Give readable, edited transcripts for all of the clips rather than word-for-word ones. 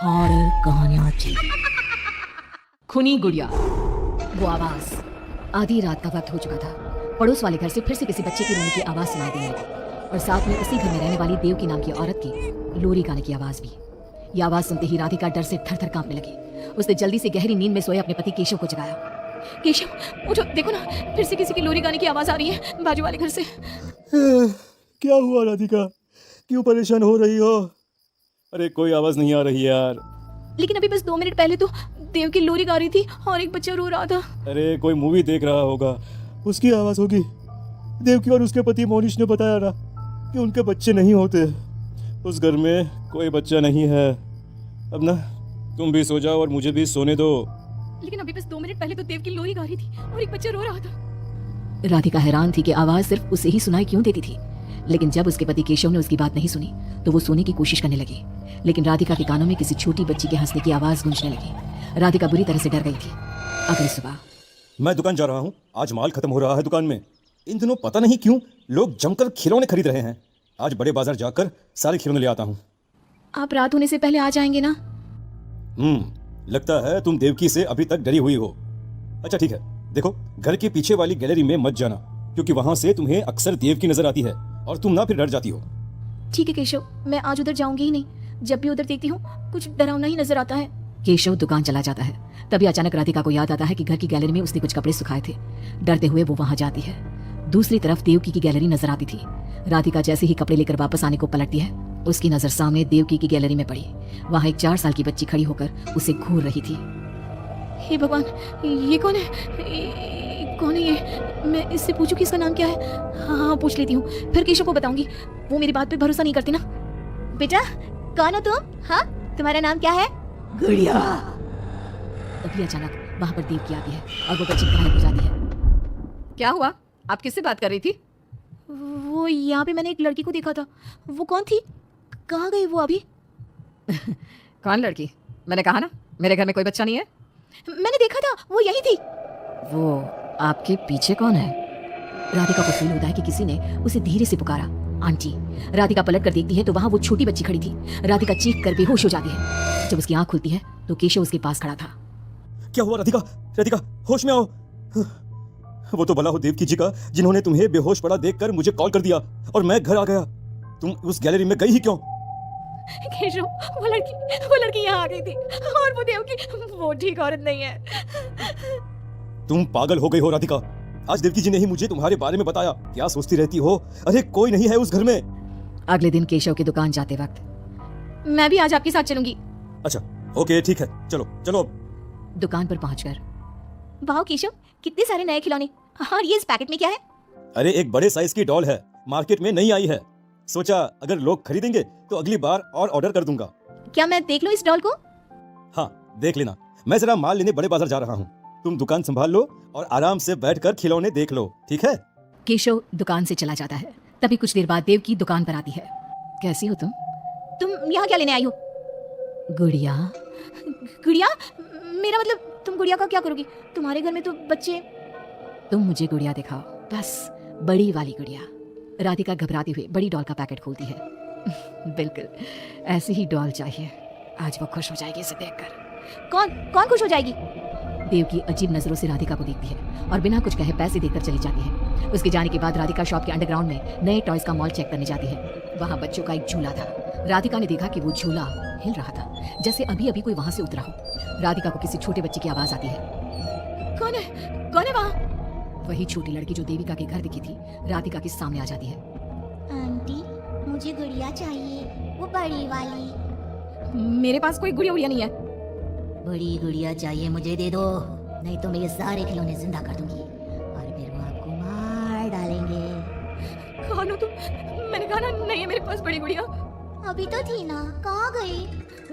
Horror कहानियां थी। खूनी गुड़िया। वो आवाज। आधी रात का वक्त हो चुका था। पड़ोस वाले घर से फिर से किसी बच्चे की रोने की आवाज सुनाई देने लगी और साथ में उसी घर में रहने वाली देव की नाम की औरत की लोरी गाने की आवाज भी। ये आवाज सुनते ही राधिका डर से थर थर कांपने लगी। उसने जल्दी से गहरी नींद में सोए अपने पति केशव को जगाया। केशव उठो, देखो ना, फिर से किसी की लोरी गाने की आवाज आ रही है बाजू वाले घर से। क्या हुआ राधिका, क्यों परेशान हो रही हो? अरे कोई आवाज नहीं आ रही यार। लेकिन अभी बस 2 मिनट पहले तो देव की लोरी गा रही थी और एक बच्चा रो रहा था। अरे कोई मूवी देख रहा होगा, उसकी आवाज होगी। देव की और उसके पति मोनिश ने बताया ना कि उनके बच्चे नहीं होते। उस घर में कोई बच्चा नहीं है। अब ना तुम भी सो जाओ और मुझे भी सोने दो। लेकिन अभी बस 2 मिनट पहले तो देव की लोरी गा रही थी और एक बच्चा रो रहा था। राधिका हैरान थी कि आवाज सिर्फ उसे ही सुनाई क्यों देती थी। लेकिन जब उसके पति केशव ने उसकी बात नहीं सुनी तो वो सोने की कोशिश करने लगी। लेकिन राधिका के कानों में किसी छोटी बच्ची के हंसने की आवाज गूंजने लगी। राधिका बुरी तरह से डर गई थी। अगली सुबह मैं दुकान जा रहा हूँ, आज माल खत्म हो रहा है दुकान में। इन दिनों पता नहीं क्यों लोग जमकर खिलौने खरीद रहे हैं। आज बड़े बाजार जाकर सारे खिलौने ले आता हूँ। आप रात होने से पहले आ जाएंगे ना? लगता है तुम देवकी से अभी तक डरी हुई हो। अच्छा ठीक है, देखो घर के पीछे वाली गैलरी में मत जाना, क्योंकि वहां से तुम्हें अक्सर देव की नजर आती है और तुम ना फिर डर जाती हो। ठीक है केशव, मैं आज उधर जाऊंगी ही नहीं। जब भी उधर देखती हूँ कुछ डरावना ही नजर आता है। केशव दुकान चला जाता है। तभी अचानक राधिका को याद आता है कि घर की गैलरी में उसने कुछ कपड़े सुखाए थे। डरते हुए वो वहां जाती है। दूसरी तरफ देवकी की गैलरी नजर आती थी। राधिका जैसे ही कपड़े लेकर वापस आने को पलटती है, उसकी नजर सामने देवकी की गैलरी में पड़ी। वहां एक 4 साल की बच्ची खड़ी होकर उसे घूर रही थी। हे भगवान, ये कौन है? कौन है ये? मैं इससे पूछूं कि इसका नाम क्या है? हाँ, पूछ लेती हूँ, फिर केशव को बताऊंगी। वो मेरी बात पे भरोसा नहीं करती ना। बेटा, कौन हो तुम? हाँ, तुम्हारा नाम क्या है? गुड़िया। तभी अचानक वहां पर देवकी आती है और वो बच्ची गायब हो जाती है। क्या हुआ? आप किससे बात कर रही थी? वो यहाँ पे मैंने एक लड़की को देखा था। वो कौन थी? कहाँ गई वो अभी? कौन लड़की? मैंने कहा ना मेरे घर में कोई बच्चा नहीं है। मैंने देखा था, वो यही थी। वो आपके पीछे कौन है? राधिका को फील होता है कि किसी ने उसे धीरे से पुकारा, आंटी। राधिका पलट कर देखती है तो वहां वो छोटी बच्ची खड़ी थी। राधिका चीख कर बेहोश हो जाती है। जब उसकी आंख खुलती है तो केशव उसके पास खड़ा था। क्या हुआ राधिका? राधिका होश में आओ। वो तो भला हो देवकी जी का, जिन्होंने तुम्हें बेहोश पड़ा देखकर मुझे कॉल कर दिया और मैं घर आ गया। तुम उस गैलरी में गई ही क्यों? केशव, वो लड़की यहाँ आ गई थी और वो देवकी, वो ठीक औरत नहीं है। तुम पागल हो गई हो राधिका। आज देवकी जी ने ही मुझे तुम्हारे बारे में बताया। क्या सोचती रहती हो? अरे कोई नहीं है उस घर में। अगले दिन केशव की दुकान जाते वक्त, मैं भी आज आपके साथ चलूंगी। अच्छा ओके ठीक है, चलो चलो। दुकान पर पहुंचकर, वाह केशव, कितने सारे नए खिलौने। और ये इस पैकेट में क्या है? अरे एक बड़े साइज की डॉल है, मार्केट में नहीं आई है। सोचा अगर लोग खरीदेंगे तो अगली बार और ऑर्डर कर दूंगा। क्या मैं देख लूं इस डॉल को? हाँ देख लेना। मैं जरा माल लेने बड़े बाजार जा रहा हूँ। तुम दुकान संभाल लो और आराम से बैठकर खिलौने देख लो, ठीक है? केशव दुकान से चला जाता है। तभी कुछ देर बाद देवकी दुकान पर आती है। कैसी हो तुम? तुम यहाँ क्या लेने आई हो? गुड़िया। गुड़िया? मेरा मतलब तुम गुड़िया का क्या करोगी? तुम्हारे घर में तो बच्चे। तुम मुझे गुड़िया दिखाओ, बस बड़ी वाली गुड़िया। राधिका घबराती हुई बड़ी डॉल का पैकेट खोलती है। बिल्कुल ऐसी ही डॉल चाहिए। आज वो खुश हो जाएगी इसे देखकर। कौन खुश हो जाएगी? देवकी अजीब नजरों से राधिका को देखती है और बिना कुछ कहे पैसे देकर चली जाती है। उसके जाने के बाद राधिका शॉप के अंडरग्राउंड में नए टॉयज का मॉल चेक करने जाती है। वहाँ बच्चों का एक झूला था। राधिका ने देखा कि वो झूला हिल रहा था, जैसे अभी अभी कोई वहां से उतरा हो। राधिका को किसी छोटे बच्चे की आवाज आती है। कौन है वहाँ? वही छोटी लड़की जो देविका के घर दिखी थी, राधिका के सामने आ जाती है। आंटी, मुझे गुड़िया चाहिए, वो बड़ी वाली। मेरे पास कोई गुड़िया उड़िया नहीं है। बड़ी गुड़िया चाहिए, मुझे दे दो, नहीं तो मैं ये सारे खिलौने जिंदा कर दूंगी और फिर वो आपको मार डालेंगे। कौन हो तुम? मैंने कहा ना नहीं है मेरे पास बड़ी गुड़िया। अभी तो थी ना, कहाँ गई?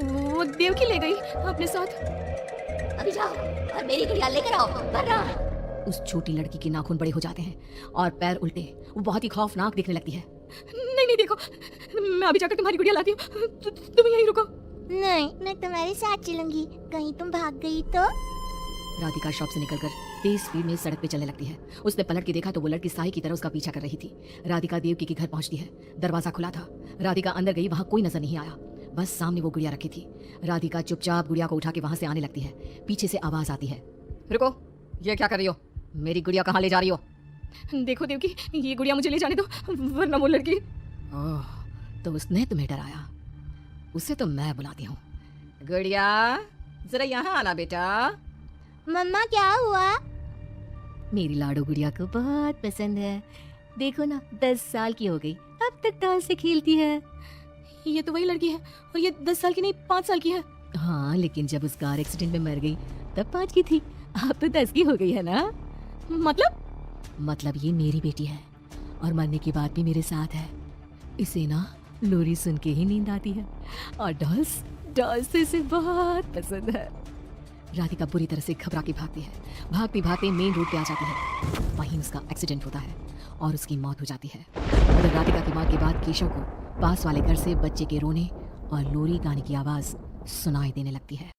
वो देवकी ले गई अपने साथ। अभी जाओ और मेरी गुड़िया लेकर आओ, वरना। उस छोटी लड़की के नाखून बड़े हो जाते हैं और पैर उल्टे। वो बहुत ही खौफनाक दिखने लगती है। नहीं देखो, मैं अभी जाकर तुम्हारी गुड़िया लाती हूँ। तुम यहीं रुको। नहीं, मैं तुम्हारे साथ चलूंगी, कहीं तुम भाग गई तो। राधिका शॉप से निकलकर तेज स्पीड में सड़क पे चलने लगती है। उसने पलट के देखा तो वो लड़की साई की तरह उसका पीछा कर रही थी। राधिका देवकी के घर पहुंचती है। दरवाजा खुला था। राधिका अंदर गई, वहां कोई नजर नहीं आया। बस सामने वो गुड़िया रखी थी। राधिका चुपचाप गुड़िया को उठा के वहां से आने लगती है। पीछे से आवाज आती है, रुको, ये क्या कर रही हो? मेरी गुड़िया कहाँ ले जा रही हो? देखो देवकी, ये गुड़िया मुझे ले जाने दो, वरना वो लड़की। ओह, तो उसने तुम्हें डराया? उसे तो मैं बुलाती हूँ। गुड़िया, जरा यहाँ आना बेटा। मम्मा क्या हुआ? मेरी लाडो गुड़िया को बहुत पसंद है। देखो ना, 10 साल की हो गई, अब तक डॉल से खेलती है। ये तो वही लड़की है, और ये 10 साल की नहीं 5 साल की है। हाँ, लेकिन जब उस कार एक्सीडेंट में मर गई तब 5 की थी, अब तो 10 की हो गई है ना। मतलब ये मेरी बेटी है और मरने के बाद भी मेरे साथ है। इसे ना लोरी सुन के ही नींद आती है, और डॉल्स तो इसे बहुत पसंद है। राधिका बुरी तरह से घबरा के भागती है। भागते भागते मेन रोड पे आ जाती है। वहीं उसका एक्सीडेंट होता है और उसकी मौत हो जाती है। उधर राधिका की मौत के बाद केशव को पास वाले घर से बच्चे के रोने और लोरी गाने की आवाज सुनाई देने लगती है।